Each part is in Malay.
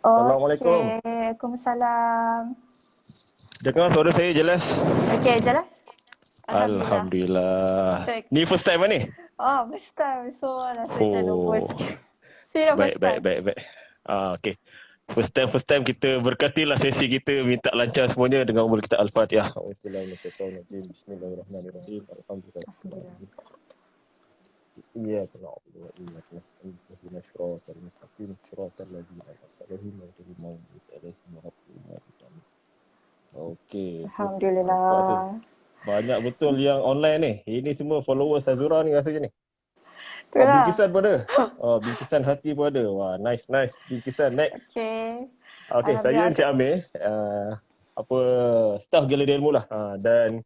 Assalamualaikum. Okey, Waalaikumsalam. Dengar suara saya jelas? Okey, jelas? Alhamdulillah. Alhamdulillah. So, Ni first time ni? first time. So, rasa macam nervous Oh, sikit. Serius baik, first baik, time. baik, baik. Okay. First time kita berkatilah sesi kita, minta lancar semuanya dengan umur kita Al-Fatihah. Bismillahirrahmanirrahim. Bismillahirrahmanirrahim. Alhamdulillah. Alhamdulillah. Iyyaka na'budu wa iyyaka nasta'in. Ihdinas siratal mustaqim. Siratal ladzina an'amta 'alaihim ghairil maghdubi 'alaihim waladdallin. Okey, so nampak tu. Alhamdulillah. Banyak betul yang online ni. Ini semua followers Azura ni rasanya ni. Oh, Itulah. bingkisan pun ada. Oh, bingkisan hati pun ada. Wah, nice, nice. Bingkisan, next. Okey. Okay, saya Alhamdulillah. Encik Amir. Staff Galeri Ilmu lah. Dan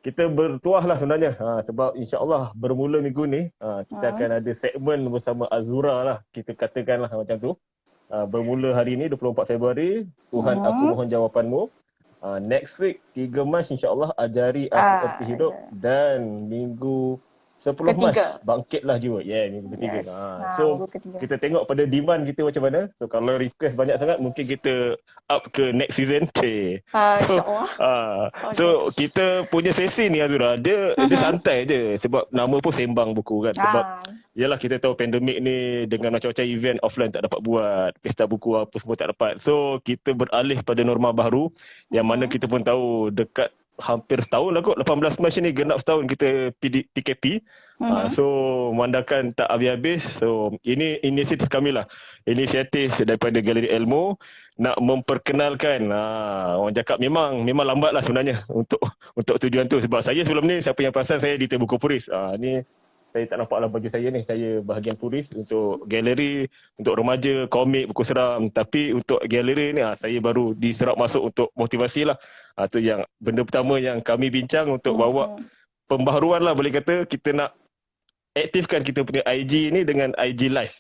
kita bertuah lah sebenarnya. Sebab insyaAllah bermula minggu ni, kita akan ada segmen bersama Azura lah. Kita katakan lah macam tu. Bermula hari ni, 24 Februari. Tuhan, aku mohon jawapanmu. Next week, 3 Mac insyaAllah ajari aku erti hidup. Dan minggu 10 Mac bangkitlah jiwa. Minggu ketiga. Yes. So, Minggu ketiga. kita tengok pada demand kita macam mana. So, kalau request banyak sangat, mungkin kita up ke next season. InsyaAllah. So, kita punya sesi ni Azura, dia santai je. Sebab nama pun sembang buku kan. Sebab yalah, kita tahu pandemik ni dengan macam-macam event offline tak dapat buat, pesta buku apa semua tak dapat. So, kita beralih pada norma baru yang mana kita pun tahu dekat hampir setahun lah kot, 18 Mac ni genap setahun kita PKP. So, memandangkan tak habis-habis. So, ini inisiatif kami lah. Inisiatif daripada Galeri Ilmu nak memperkenalkan. Orang cakap memang lambat lah sebenarnya untuk tujuan tu. Sebab saya sebelum ni, siapa yang perasan saya editor buku puris. Ni saya tak nampaklah baju saya ni. Saya bahagian puris untuk galeri, untuk remaja, komik, buku seram. Tapi untuk galeri ni, saya baru diserap masuk untuk motivasi lah. Tu yang benda pertama yang kami bincang untuk bawa pembaharuan lah boleh kata. Kita nak aktifkan kita punya IG ni dengan IG live.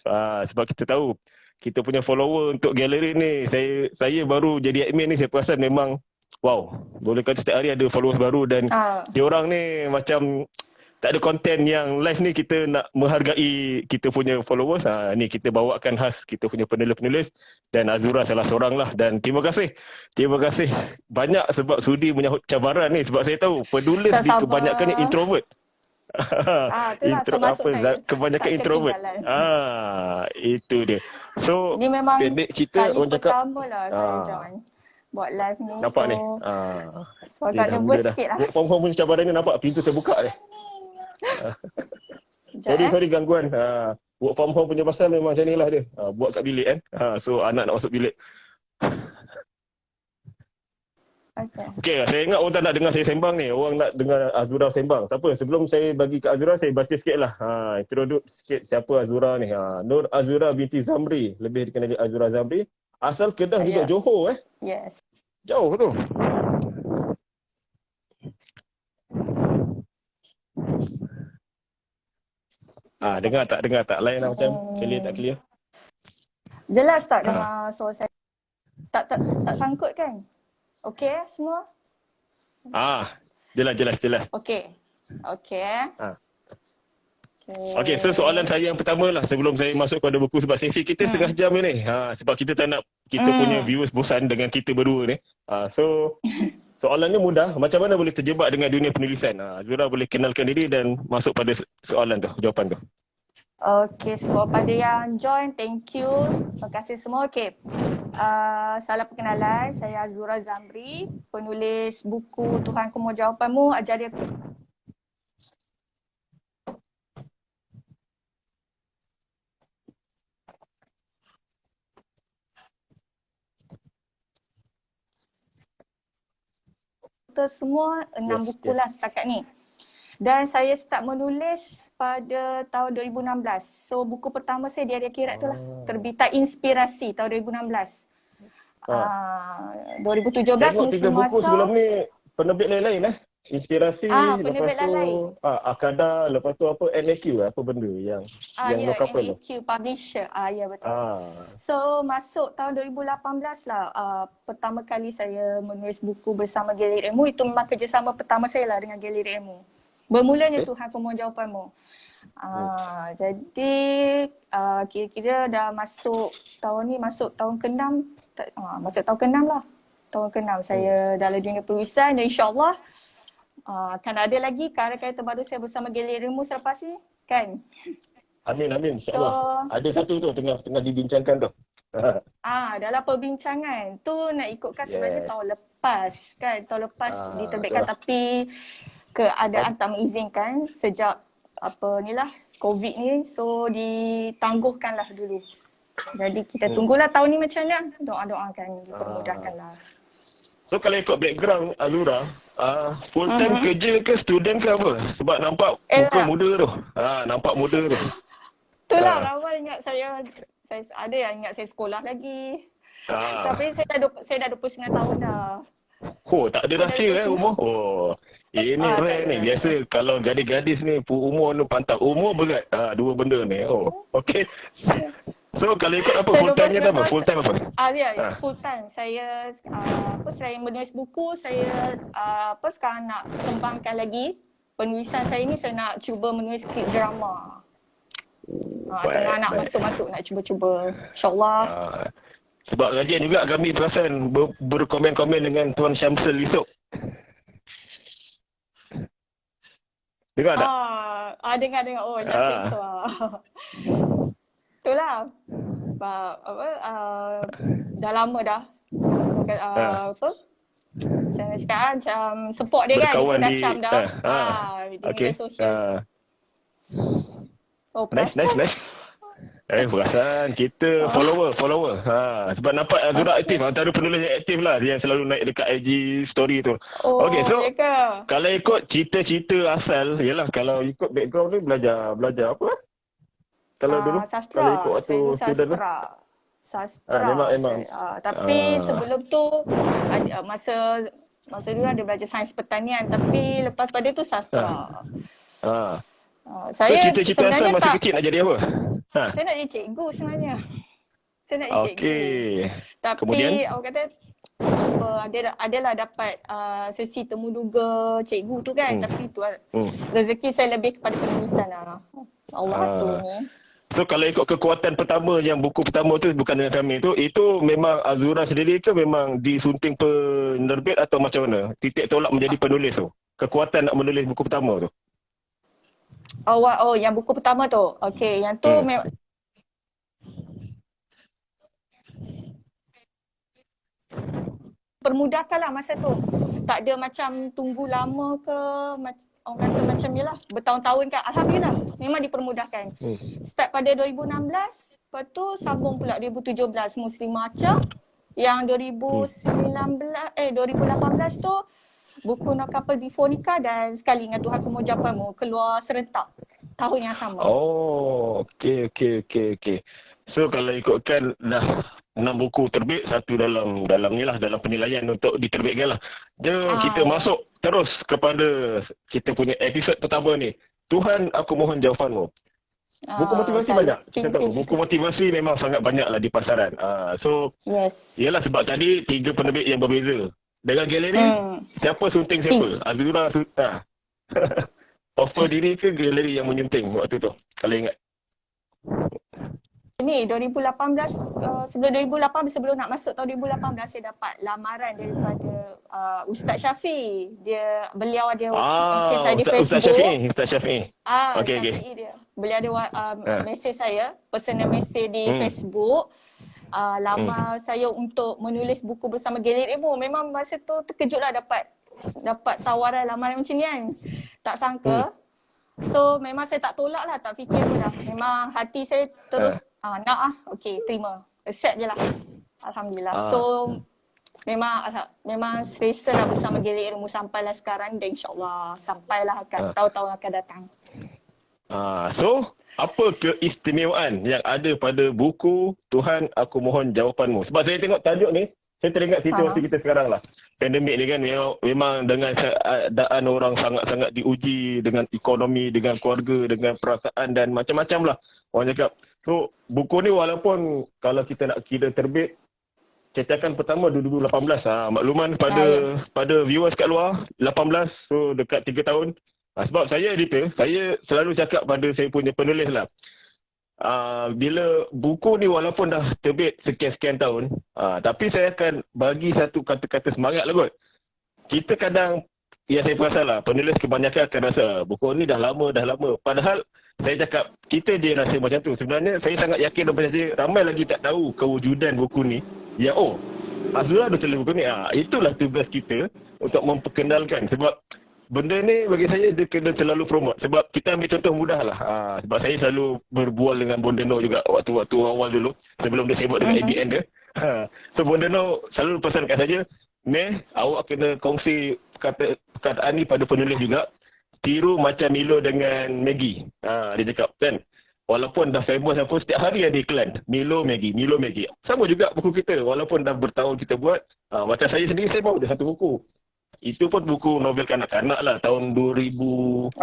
Sebab kita tahu kita punya follower untuk galeri ni, saya baru jadi admin ni, saya perasan memang wow, boleh kata setiap hari ada followers baru. Dan diorang ni macam tak ada konten yang live ni. Kita nak menghargai kita punya followers. Ni kita bawakan khas kita punya penulis-penulis. Dan Azura salah seorang lah. Dan terima kasih banyak sebab sudi menyahut cabaran ni. Sebab saya tahu penulis di kebanyakannya introvert. Kebanyakan introvert. Itu dia. So, ini memang pendek cerita kali orang cakap pertama lah saya join buat live ni. nampak ni. So agak nervous sikit lah. Work from home punya cabaran ni, nampak pintu terbuka ni. Sorry gangguan. Work from home punya pasal memang macam ni lah dia. Buat kat bilik kan. So anak nak masuk bilik. Okay, saya ingat orang tak nak dengar saya sembang ni. Orang nak dengar Azura sembang. Tak apa, sebelum saya bagi ke Azura, saya baca sikit lah. Introduce sikit siapa Azura ni. Nur Azura binti Zamri. Lebih dikenali Azura Zamri. Asal Kedah, duduk Johor Yes. Jauh tu. Dengar tak? Lain lah macam clear tak clear? Jelas tak dengar suara saya? Tak sangkut kan? Okey semua? Jelas. Okey. Okey, so soalan saya yang pertama lah sebelum saya masuk kepada buku, sebab sesi kita setengah jam ni. Sebab kita tak nak kita punya viewers bosan dengan kita berdua ni. So soalannya mudah. Macam mana boleh terjebak dengan dunia penulisan? Azura boleh kenalkan diri dan masuk pada soalan tu, jawapan tu. Okey, semua pada yang join, thank you. Terima kasih semua. Okey. Salam perkenalan, saya Azura Zamri, penulis buku Tuhanku Mohon Jawapanmu, ajari aku. Semua 6 buku lah setakat ni. Dan saya start menulis pada tahun 2016. So buku pertama saya Di Hari Akhirat tu lah. Terbitan Inspirasi tahun 2016. 2017 Tengok 3 Musim buku Macam. sebelum ni penerbit lain-lain Inspirasi, penerbit lepas tu lain. Akada, lepas tu apa NAQ apa benda yang lokal tu. NAQ Publisher. Ya betul. So masuk tahun 2018 lah. Pertama kali saya menulis buku bersama Galeri Ilmu. Itu memang kerjasama pertama saya lah dengan Galeri Ilmu. Bermulanya Tuhanku Mohon Jawapanmu. Jadi kira-kira dah masuk tahun ni, masuk tahun ke-6. Masuk tahun ke-6 lah. Tahun ke-6 saya dalam dunia penulisan dan insyaAllah akan ada lagi karya-karya terbaru saya bersama Galeri Ilmu selepas ni kan. Amin, insyaAllah. Ada satu tu tengah dibincangkan tu. Dalam perbincangan tu nak ikutkan sebenarnya tahun lepas kan. Tahun lepas diterbitkan tapi keadaan tak mengizinkan sejak COVID ni, so ditangguhkanlah dulu. Jadi kita tunggulah tahun ni macam mana. Doa-doakan dipermudahkanlah. So kalau ikut background Azura, full time kerja ke student ke apa? Sebab nampak muka muda tu. Nampak muda tu. Itulah ramai ingat saya ada yang ingat saya sekolah lagi. Tapi saya dah 29 tahun dah. Tak ada rahsia umur. Ini rare ni. Biasa kalau gadis-gadis ni umur ni pantang. Umur berat. Dua benda ni. Okey. So kalau ikut apa? Full time apa? Full time apa? Full time. Saya selain menulis buku, saya sekarang nak kembangkan lagi penulisan saya ni. Saya nak cuba menulis skrip drama. Tengah nak masuk nak cuba-cuba. InsyaAllah. Sebab kajian juga kami perasan berkomen-komen dengan Tuan Syamsul esok. Dengar tak? Dengar. Nak sensor. Itulah. Dah lama dah. Saya nak cakap macam support dia kan. Dia macam dah. Di media sosial. Nice. Perasan kita follower. Sebab nampak Azura aktif. Antara penulis yang aktif lah. Dia yang selalu naik dekat IG story tu. Okay, so kalau ikut cita-cita asal, yalah kalau ikut background ni belajar apa? Kalau dulu sastra. Kalau ikut waktu student tu. Sastra. Memang. Tapi sebelum tu masa dulu ada belajar sains pertanian, tapi lepas pada tu sastra. Saya cita-cita asal masa kecil nak jadi apa? Saya nak jadi cikgu sebenarnya. Saya nak jadi cikgu. Tapi kemudian? Orang kata adalah dapat sesi temu duga cikgu tu kan. Tapi tu rezeki saya lebih kepada penulisan lah. Allah tu ni. So kalau ikut kekuatan pertama yang buku pertama tu bukan dengan kami tu, itu memang Azura sendiri ke memang disunting penerbit atau macam mana? Titik tolak menjadi penulis tu. Kekuatan nak menulis buku pertama tu. Yang buku pertama tu. Okey, yang tu memang permudahkan lah masa tu. Tak ada macam tunggu lama ke, orang kata macam yelah bertahun-tahun kan. Alhamdulillah memang dipermudahkan. Start pada 2016, lepas tu sambung pula 2017 Muslimah Acah. Yang 2018 tu buku Nak Couple Before Nikah dan Sekali Dengan Tuhan Ku Jawapanmu keluar serentak tahun yang sama. Okey. So kalau ikutkan dah 6 buku terbit, satu dalam penilaian untuk diterbitkan lah. Kita masuk terus kepada kita punya episod pertama ni. Tuhan, aku mohon jawapanmu. Buku motivasi banyak. Kita tahu buku motivasi memang sangat banyak lah di pasaran. Yalah sebab tadi 3 penerbit yang berbeza. Dengan galeri, siapa sunting siapa? Azura offer diri ke galeri yang menyunting waktu tu? Kalau ingat. Ini 2018, sebelum nak masuk tahun 2018 saya dapat lamaran daripada Ustaz Syafi. Beliau ada mesej saya di Facebook. Ustaz Syafi. Syafi dia. Beliau ada mesej saya, personal mesej di Facebook. Lamar saya untuk menulis buku bersama Galeri Ilmu. Memang masa tu terkejutlah dapat tawaran lamaran macam ni kan. Tak sangka. So memang saya tak tolak lah, tak fikir pun dah. Memang hati saya terus okey, terima. Accept je lah. Alhamdulillah. So memang selesa lah bersama Galeri Ilmu sampailah sekarang dan insyaAllah sampailah akan tahun-tahun akan datang. So apa keistimewaan yang ada pada buku Tuhan, Aku Mohon Jawapanmu? Sebab saya tengok tajuk ni, saya teringat situasi kita sekarang lah. Pandemik ni kan memang dengan keadaan orang sangat-sangat diuji dengan ekonomi, dengan keluarga, dengan perasaan dan macam-macam lah orang cakap. So buku ni walaupun kalau kita nak kira terbit, cetakan pertama 2018. Makluman pada viewers kat luar, 18, so dekat 3 tahun. Sebab saya editor, saya selalu cakap pada saya punya penulis lah. Bila buku ni walaupun dah terbit sekian-sekian tahun, tapi saya akan bagi satu kata-kata semangat lah kot. Kita kadang, ya saya perasan lah, penulis kebanyakan akan rasa buku ni dah lama. Padahal saya cakap, kita je rasa macam tu. Sebenarnya saya sangat yakin dan percaya ramai lagi tak tahu kewujudan buku ni. Ya Azura dah tulis buku ni. Itulah tugas kita untuk memperkenalkan. Sebab benda ni bagi saya dia kena selalu promote. Sebab kita ambil contoh mudah lah. Sebab saya selalu berbual dengan Bondeno juga waktu-waktu awal dulu. Sebelum dia sibuk dengan ABN dia. So Bondeno selalu pesankan saja, awak kena kongsi perkataan ni pada penulis juga. Tiru macam Milo dengan Maggie. Dia cakap kan. Walaupun dah famous apa, setiap hari ada iklan. Milo, Maggie. Sama juga buku kita. Walaupun dah bertahun kita buat. Macam saya sendiri, saya bawa ada satu buku. Itu pun buku novel kanak-kanak lah. Tahun 2012.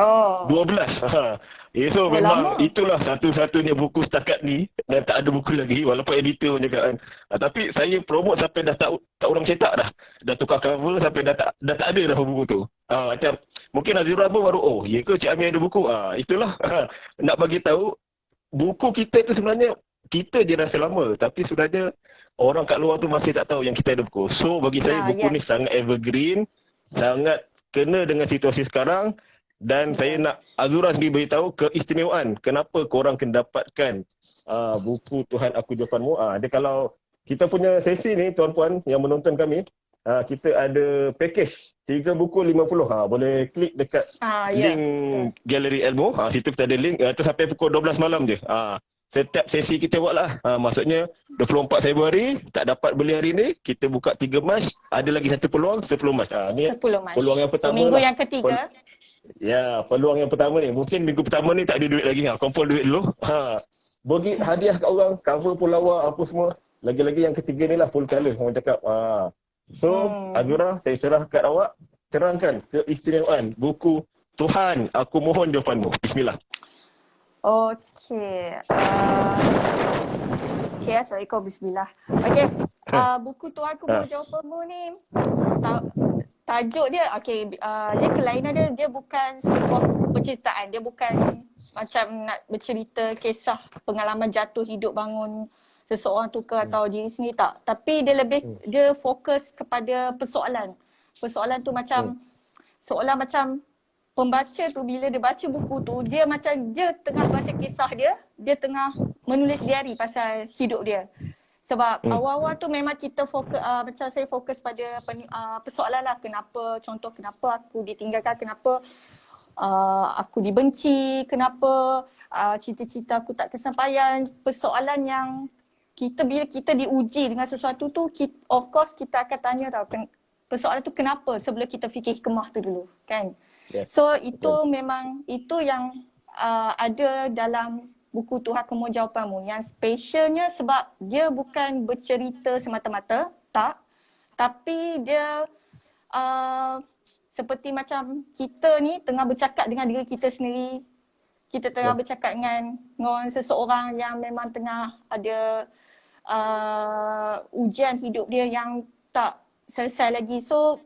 So memang lama. Itulah satu-satunya buku setakat ni. Dan tak ada buku lagi. Walaupun editor pun cakap kan. Tapi saya promote sampai dah tak orang cetak dah. Dah tukar cover sampai dah tak ada dah buku tu. Macam mungkin Azura pun baru, ya ke Cik Amir ada buku? Itulah. Nak bagi tahu buku kita tu sebenarnya kita je rasa lama. Tapi sebenarnya orang kat luar tu masih tak tahu yang kita ada buku. So bagi saya buku ni sangat evergreen. Sangat kena dengan situasi sekarang. Dan saya nak Azura sendiri beritahu keistimewaan. Kenapa korang kena dapatkan buku Tuhan Aku Jawapanmu. Dia kalau kita punya sesi ni tuan-puan yang menonton kami, kita ada package 3 buku 50. Boleh klik dekat link Galeri Ilmu. Situ kita ada link. Itu sampai pukul 12 malam je. Setiap sesi kita buat lah. Maksudnya 24 Februari tak dapat beli hari ni, kita buka 3 Mac, ada lagi satu peluang 10 Mac. Ni 10 Mac. Peluang yang pertama. Minggu yang ketiga. Peluang yang pertama ni. Mungkin minggu pertama ni tak ada duit lagi. Kumpul duit dulu. Bagi hadiah kat orang, cover pun lawa apa semua. Lagi-lagi yang ketiga ni lah full colour. Orang cakap. So, Azura, saya serah kat awak. Terangkan keistimewaan buku Tuhan Aku Mohon Jawapanmu. Bismillah. Okey. Assalamualaikum. Bismillah. Okey. Buku Tuhan Aku Mohon Jawapanmu ni, tajuk dia, dia kelainan dia bukan sebuah buku penceritaan. Dia bukan macam nak bercerita kisah pengalaman jatuh hidup bangun seseorang tu ke atau diri sendiri, tak. Tapi dia lebih, dia fokus kepada persoalan. Persoalan tu macam, seolah macam pembaca tu bila dia baca buku tu, dia macam dia tengah baca kisah dia tengah menulis diari pasal hidup dia. Sebab awal-awal tu memang kita fokus, macam saya fokus pada persoalan lah. Kenapa aku ditinggalkan, kenapa aku dibenci, kenapa cita-cita aku tak kesampaian. Persoalan yang bila kita diuji dengan sesuatu tu, of course kita akan tanya persoalan tu kenapa sebelum kita fikir hikmah tu dulu, kan? So itu memang, itu yang ada dalam buku Tuhan Aku Mohon Jawapanmu. Yang specialnya sebab dia bukan bercerita semata-mata, tak. Tapi dia seperti macam kita ni tengah bercakap dengan diri kita sendiri. Kita tengah bercakap dengan seseorang yang memang tengah ada ujian hidup dia yang tak selesai lagi. So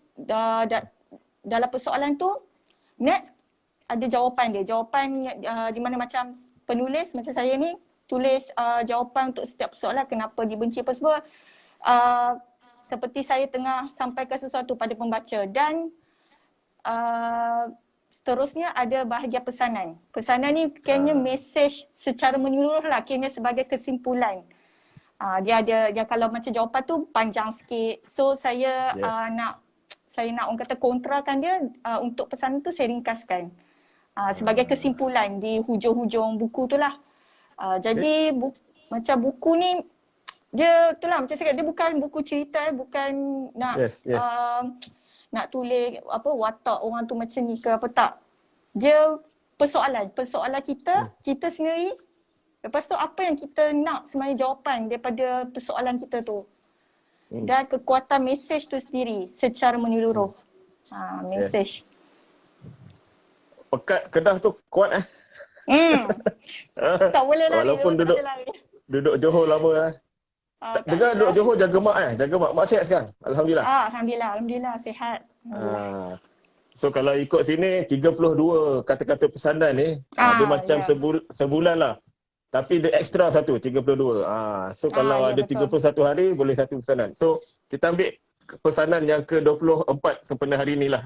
dalam persoalan tu, next ada jawapan dia. Jawapan di mana macam penulis macam saya ni tulis jawapan untuk setiap persoalan, kenapa dibenci apa semua. Seperti saya tengah sampaikan sesuatu pada pembaca. Dan seterusnya ada bahagian pesanan. Pesanan ni kayaknya mesej secara menyeluruh lah, kayaknya sebagai kesimpulan. Dia kalau macam jawapan tu panjang sikit. So saya nak orang kata kontrakan dia, untuk pesanan tu saya ringkaskan. Sebagai kesimpulan di hujung-hujung buku tu lah. Jadi macam buku ni, dia tu lah macam saya kata, dia bukan buku cerita, bukan nak nak tulis watak orang tu macam ni ke apa, tak. Dia persoalan kita sendiri. Lepas tu apa yang kita nak sebenarnya jawapan daripada persoalan kita tu. Dan kekuatan mesej tu sendiri secara menyeluruh. Mesej. Pekat Kedah tu kuat Tak boleh lari. Walaupun duduk Johor lama Dengar duduk Johor jaga mak jaga mak. Mak sihat sekarang? Alhamdulillah. Alhamdulillah sihat. So kalau ikut sini 32 kata-kata pesanan ni, dia macam sebulan lah. Tapi dia extra satu, 32. So kalau ada betul. 31 hari, boleh satu pesanan. So kita ambil pesanan yang ke-24 sempena hari ni lah.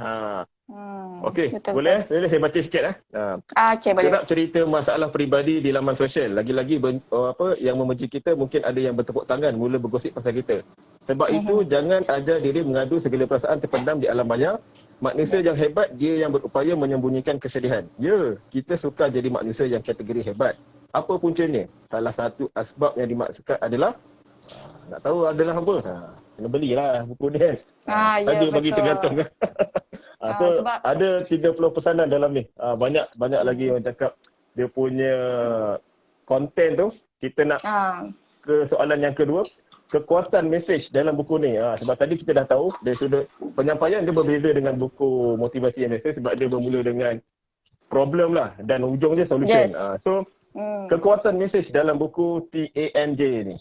Okey, boleh? Boleh saya baca sikit Okey, boleh. Kerap cerita masalah peribadi di laman sosial. Lagi-lagi yang memuji kita, mungkin ada yang bertepuk tangan mula bergosip pasal kita. Sebab itu jangan ajar diri mengadu segala perasaan terpendam di alam maya. Manusia yang hebat dia yang berupaya menyembunyikan kesedihan. Ya, kita suka jadi manusia yang kategori hebat. Apa puncanya? Salah satu asbab yang dimaksudkan adalah nak tahu adalah apa? Kena belilah buku ni kan. Tadi bagi tergantung. So sebab ada 30 pesanan dalam ni. Banyak lagi orang cakap dia punya konten tu. Kita nak ke soalan yang kedua. Kekuatan mesej dalam buku ni. Sebab tadi kita dah tahu dari sudut penyampaian dia berbeza dengan buku motivasi yang biasa sebab dia bermula dengan problem lah dan hujung dia solution. So kekuatan mesej dalam buku TANJ ni.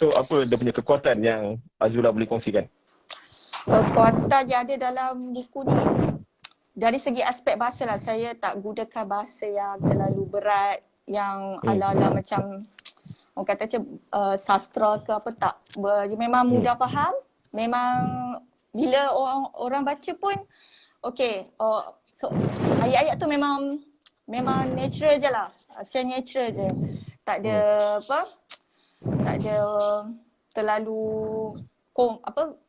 So apa dia punya kekuatan yang Azura boleh kongsikan? Kekuatan yang ada dalam buku ni dari segi aspek bahasa lah, saya tak gunakan bahasa yang terlalu berat, yang ala-ala macam orang kata macam sastra ke apa, tak. Memang mudah faham. Memang bila orang baca pun okey. So ayat-ayat tu memang natural je lah. Secara natural je. Tak ada tak ada terlalu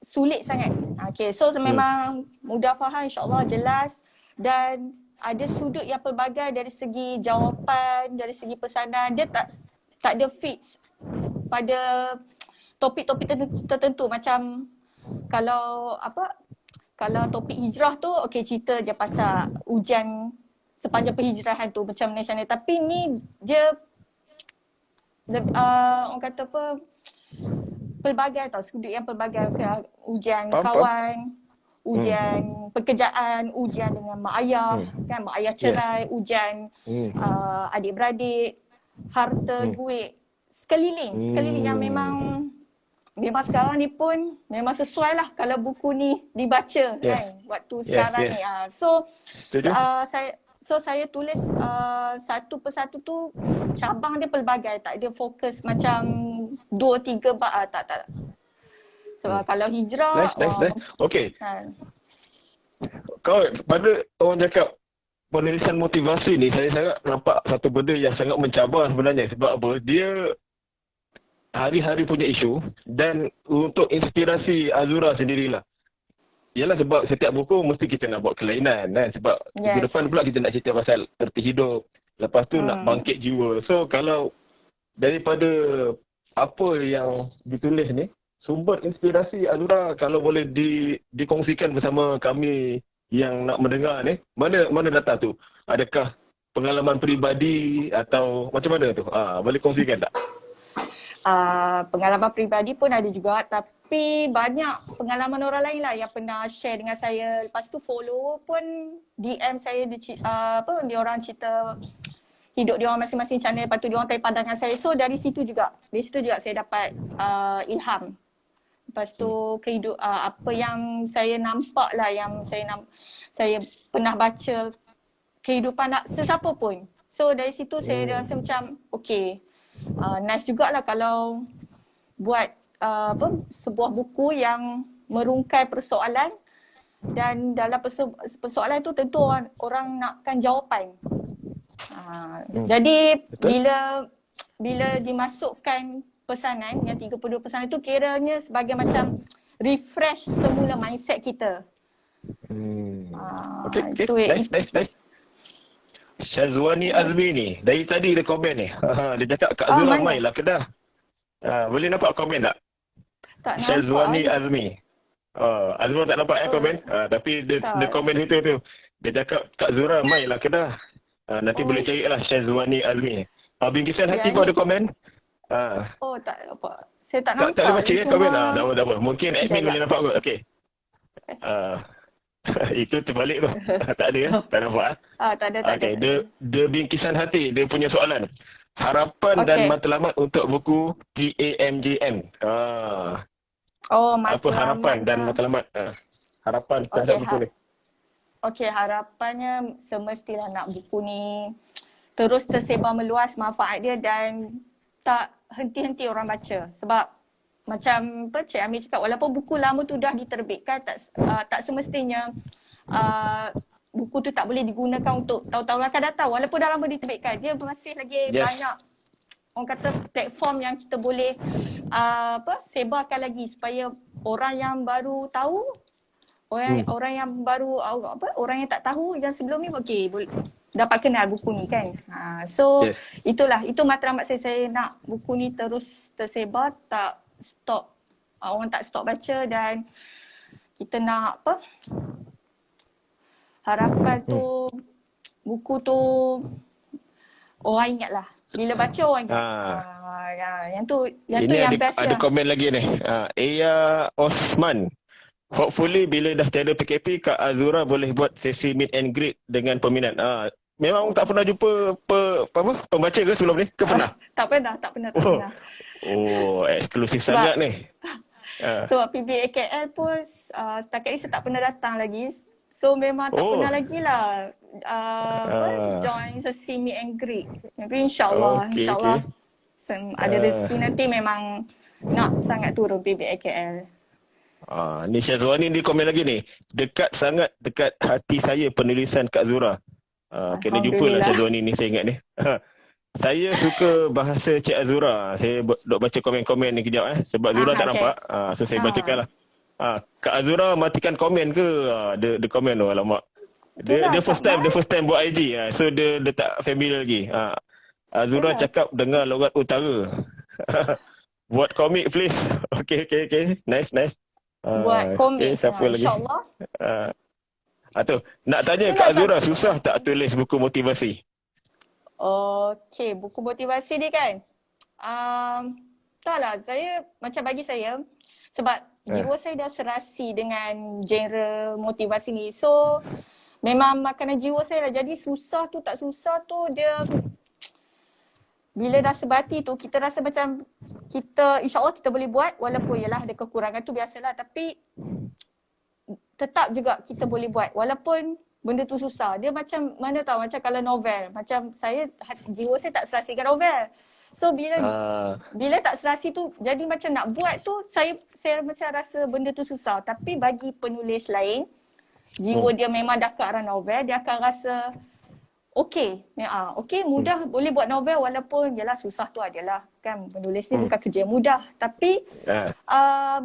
sulit sangat. Okey, so memang mudah faham, insya-Allah jelas dan ada sudut yang pelbagai dari segi jawapan, dari segi pesanan. Dia tak ada fix pada topik-topik tertentu. Macam kalau topik hijrah tu okey, cerita je pasal ujian sepanjang perhijrahan tu macam nasional. Tapi ni dia orang kata apa, pelbagai tau, sudut yang pelbagai. Ujian kawan, ujian pekerjaan, ujian dengan mak ayah, kan, mak ayah cerai, ujian adik-beradik, harta, duit, sekeliling yang memang sekarang ni pun memang sesuai lah kalau buku ni dibaca kan waktu sekarang ni. Saya tulis satu persatu tu, cabang dia pelbagai, tak ada fokus macam 2-3 bab tak. Sebab kalau hijrah okey. Kau pada orang cakap penulisan motivasi ni, saya sangat nampak satu benda yang sangat mencabar sebenarnya. Sebab apa? Dia hari-hari punya isu dan untuk inspirasi Azura sendirilah. Yalah, sebab setiap buku mesti kita nak buat kelainan kan. Sebab ke depan pula kita nak cerita pasal erti hidup. Lepas tu nak bangkit jiwa. So kalau daripada apa yang ditulis ni, sumber inspirasi Azura kalau boleh dikongsikan bersama kami yang nak mendengar ni, mana datang tu? Adakah pengalaman peribadi atau macam mana tu? Boleh kongsikan tak? Pengalaman peribadi pun ada juga, tapi banyak pengalaman orang lain lah yang pernah share dengan saya. Lepas tu follow pun DM saya, dia orang cerita hidup dia orang masing-masing channel, lepas tu dia orang tanya pandangan saya. So dari situ juga saya dapat ilham. Lepas tu apa yang saya nampak lah, yang saya pernah baca kehidupan sesiapa pun. So dari situ saya rasa macam okay, nice jugalah kalau buat sebuah buku yang merungkai persoalan, dan dalam persoalan tu tentu orang nakkan jawapan. Jadi bila dimasukkan pesanan yang 32 pesanan tu, kiranya sebagai macam refresh semula mindset kita. Okay. Nice. Syazwani Azmi ni, dari tadi dia komen ni. Dia cakap Kak Zura mai lah Kedah. Boleh nampak komen tak? Tak nampak. Syazwani Azmi. Azura tak nampak komen. Tapi dia komen itu tu. Dia cakap Kak Zura mai lah Kedah. Nanti boleh cari lah Syazwani Azmi. Bingkisan hati pun ada komen. Tak apa. Saya tak nampak. Tak ada baca komen. Tak apa. Mungkin admin boleh nampak kot. Okey. Itu terbalik tu. Tak ada ya? Tak nampak? Tak ada. Dia bingkisan hati. Dia punya soalan. Harapan dan matlamat untuk buku TAMJM. Matlamat. Apa harapan dan matlamat? Harapan terhadap buku ni. Okey, harapannya semestilah nak buku ni terus tersebar meluas manfaat dia dan tak henti-henti orang baca. Sebab macam apa Cik Amir cakap, walaupun buku lama tu dah diterbitkan, tak semestinya buku tu tak boleh digunakan untuk tahun-tahun akan datang. Walaupun dah lama diterbitkan, dia masih lagi banyak orang kata platform yang kita boleh sebarkan lagi supaya orang yang baru tahu, orang yang baru orang yang tak tahu yang sebelum ni dapat kenal buku ni kan. Itu matlamat saya nak buku ni terus tersebar, tak stop, orang tak stop baca, dan kita nak harapan tu buku tu orang ingat lah. Bila baca orang ingat. Yang tu yang best ada lah. komen lagi ni. Eya Osman. Hopefully bila dah tiada PKP, Kak Azura boleh buat sesi meet and greet dengan peminat. Memang tak pernah jumpa pembaca ke sebelum ni? Ke pernah? Tak pernah. Oh, eksklusif sangat ni. Sebab PBAKL pun setakat ni saya tak pernah datang lagi. So memang tak pernah lagi lah join sesi meet and greet. Tapi insyaAllah, insyaAllah ada rezeki nanti memang nak sangat turun PBAKL. Ni Syazwani ni komen lagi ni. Sangat dekat hati saya penulisan Kak Zura. Kena jumpa lah Syazwani ni, saya ingat ni. Saya suka bahasa Cik Azura. Saya duk baca komen-komen ni kejap sebab Zura tak nampak. So saya bacakan lah. Kak Azura matikan komen ke? Dia komen tu, alamak. Dia first time buat IG. So dia tak familiar lagi. Azura cakap dengar logat utara. Buat komik please. Okay. Nice. Buat komik, siapa lagi? InsyaAllah. Tu, nak tanya Kak Azura, susah tak tulis buku motivasi? Okey, buku motivasi ni kan. Taklah, bagi saya, sebab jiwa saya dah serasi dengan genre motivasi ni. So, memang makanan jiwa saya lah. Jadi susah tu tak susah tu dia, bila dah sebati tu kita rasa macam kita, insyaAllah kita boleh buat, walaupun yalah ada kekurangan tu biasalah, tapi tetap juga kita boleh buat walaupun benda tu susah. Dia macam mana tahu, macam kalau novel, macam jiwa saya tak serasi dengan novel. So bila tak serasi tu, jadi macam nak buat tu saya macam rasa benda tu susah. Tapi bagi penulis lain, jiwa dia memang dah ke arah novel, dia akan rasa okey, mudah boleh buat novel walaupun yalah susah tu adalah kan, menulis ni bukan kerja mudah. Tapi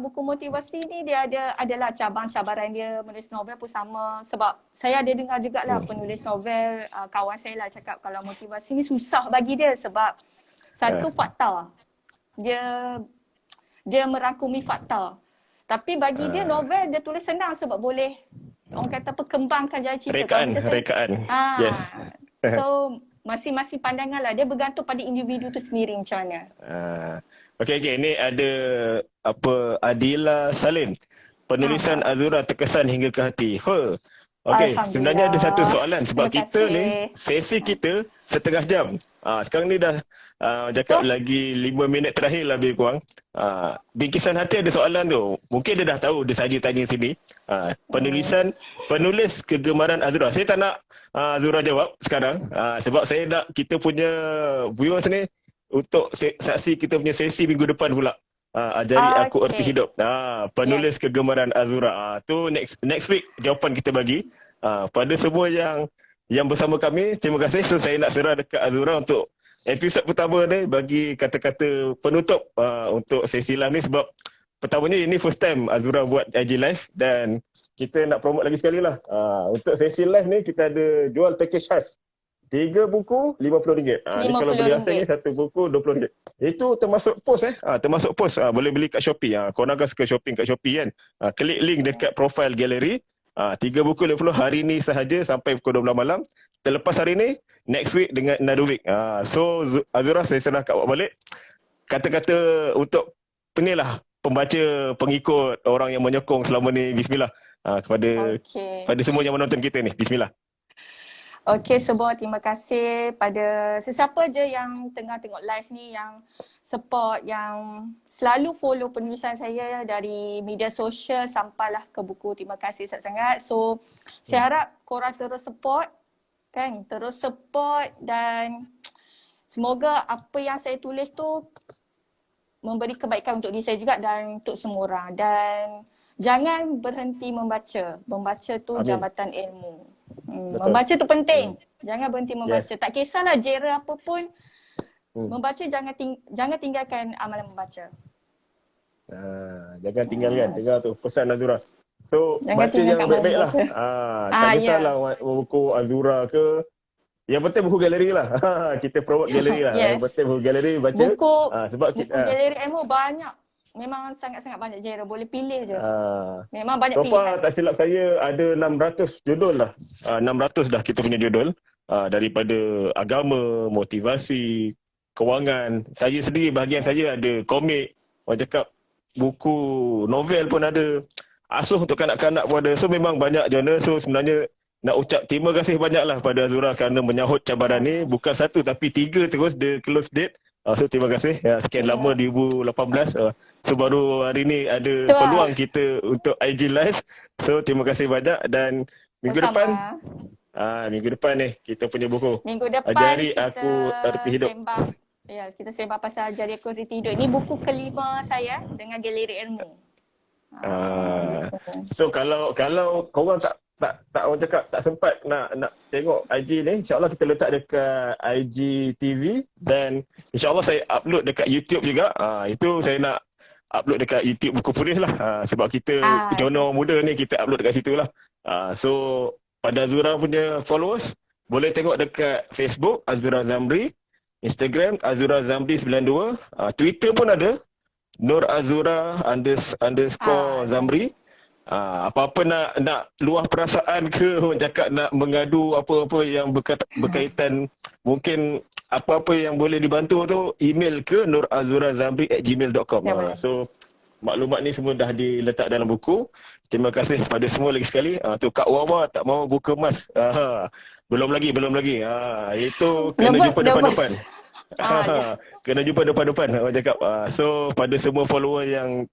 buku motivasi ni dia adalah cabaran dia. Menulis novel pun sama, sebab saya ada dengar jugalah penulis novel, kawan saya lah cakap kalau motivasi ni susah bagi dia sebab satu fakta. Dia merangkumi fakta. Tapi bagi dia novel dia tulis senang sebab boleh orang kata perkembangkan jalan cerita. Rekaan. Yes. So masing-masing pandangan lah. Dia bergantung pada individu tu sendiri macam mana. Okey. Ni ada Adila Salim. Penulisan Azura terkesan hingga ke hati. Okey, sebenarnya ada satu soalan sebab kita ni sesi kita setengah jam. Sekarang ni dah cakap lagi 5 minit terakhir lah lebih kurang. Bingkisan hati ada soalan tu. Mungkin dia dah tahu, dia saja tanya sini. Penulis kegemaran Azura. Saya tak nak Azura jawab sekarang sebab saya nak kita punya viewers ni untuk saksi kita punya sesi minggu depan pula. Ajari aku erti hidup. Penulis kegemaran Azura. Tu next week jawapan kita bagi. Pada semua yang bersama kami, terima kasih. So saya nak serah dekat Azura untuk episod pertama ni bagi kata-kata penutup untuk sesi live ni, sebab pertamanya ini first time Azura buat IG live dan kita nak promote lagi sekali lah. Untuk sesi live ni kita ada jual package khas. 3 buku RM50. Ni kalau beli asal ni 1 buku RM20. Itu termasuk post termasuk post. Boleh beli kat Shopee. Korang agak suka shopping kat Shopee kan. Klik link dekat profile galeri. 3 buku RM50 hari ni sahaja sampai pukul 12 malam. Terlepas hari ni, next week dengan another week. So Azura, saya serah kat awak balik. Kata-kata untuk pembaca, pengikut, orang yang menyokong selama ni. Bismillah. Kepada semua yang menonton kita ni. Bismillah. Okey, semua terima kasih pada sesiapa je yang tengah tengok live ni, yang support, yang selalu follow penulisan saya dari media sosial sampailah ke buku. Terima kasih sangat-sangat. So, saya harap korang terus support kan, terus support dan semoga apa yang saya tulis tu memberi kebaikan untuk diri saya juga dan untuk semua orang. Dan jangan berhenti membaca. Membaca tu Amin. jambatan ilmu. Betul. Membaca tu penting. Jangan berhenti membaca. Yes. Tak kisahlah genre apa pun. Membaca jangan tinggalkan amalan membaca. Jangan tinggalkan. Dengar tu pesan Azura. So Jangan baca yang tinggalkan baik-baik lah. amalan Tak ya. kisahlah buku Azura ke. Yang penting buku galeri lah. Kita promote galeri lah. Yes. Yang penting buku galeri baca. Buku Sebab buku galeri ilmu banyak. Memang sangat-sangat banyak genre. Boleh pilih je. Memang banyak so far pilihan. tak silap saya ada 600 judul lah. 600 dah kita punya judul. Daripada agama, motivasi, kewangan. Saya sendiri bahagian saya ada komik. Orang cakap buku novel pun ada. Asuh untuk kanak-kanak pun ada. So memang banyak genre. So sebenarnya nak ucap terima kasih banyaklah pada Azura kerana menyahut cabaran ni. Bukan satu tapi 3 terus dia close date. So terima kasih. Sekian lama 2018. So baru hari ni ada peluang kita untuk IG live. So terima kasih banyak dan minggu depan ni kita punya buku. Minggu depan Ajari kita Aku Erti Hidup. Sembang. Ya, kita sembang pasal Ajari Aku Erti Hidup. Ini buku kelima saya dengan galeri ilmu. So kalau korang tak orang cakap tak sempat nak tengok IG ni, insya-Allah kita letak dekat IG TV dan insya-Allah saya upload dekat YouTube juga. Itu saya nak upload dekat YouTube Buku Punis lah. Sebab kita jurnal muda ni kita upload dekat situ lah. So pada Azura punya followers boleh tengok dekat Facebook Azura Zamri, Instagram Azura Zamri 92, Twitter pun ada Nur Azura _ Zamri. Apa-apa nak luah perasaan ke orang cakap nak mengadu apa-apa yang berkaitan mungkin apa-apa yang boleh dibantu tu email ke nurazurazamri@gmail.com. So maklumat ni semua dah diletak dalam buku. Terima kasih pada semua lagi sekali. Tu Kak Wawa tak mau buka mas. Belum lagi. Itu kena jumpa depan-depan. Kena jumpa depan-depan orang cakap. So pada semua follower yang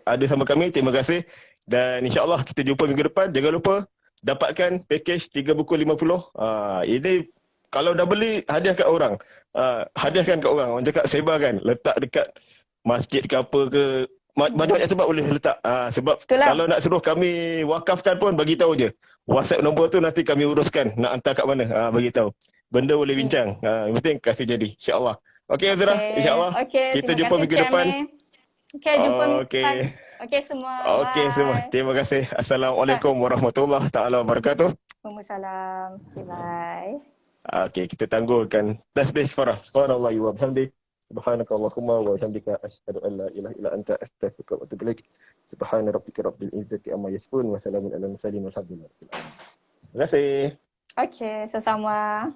ada sama kami, terima kasih. Dan insya-Allah kita jumpa minggu depan. Jangan lupa dapatkan package 3 buku 50. Ini kalau dah beli hadiah kat orang. Hadiahkan kat orang. Orang cakap sebarkan, letak dekat masjid ke apa ke. Banyak-banyak sebab boleh letak. Sebab kalau nak suruh kami wakafkan pun bagi tahu je. WhatsApp nombor tu nanti kami uruskan nak hantar kat mana. Bagi tahu. Benda boleh bincang. Yang penting kasih jadi insya-Allah. Okey Azra, insya-Allah. Kita jumpa minggu depan. Okey, jumpa minggu depan. Okey semua. Okey semua. Terima kasih. Assalamualaikum warahmatullahi taala wabarakatuh. Waalaikumsalam. Okay, bye. Okey, kita tangguhkan tasbih farah. Subhanallahi wa bihamdihi. Subhanakallahumma wa bihamdika asyhadu an la ilaha illa anta astaghfiruka wa atubu ilaik. Subhana rabbika rabbil izzati amma yasifun wa salamun alal mursalin walhamdulillahi rabbil alamin. Terima kasih. Okey, sama-sama.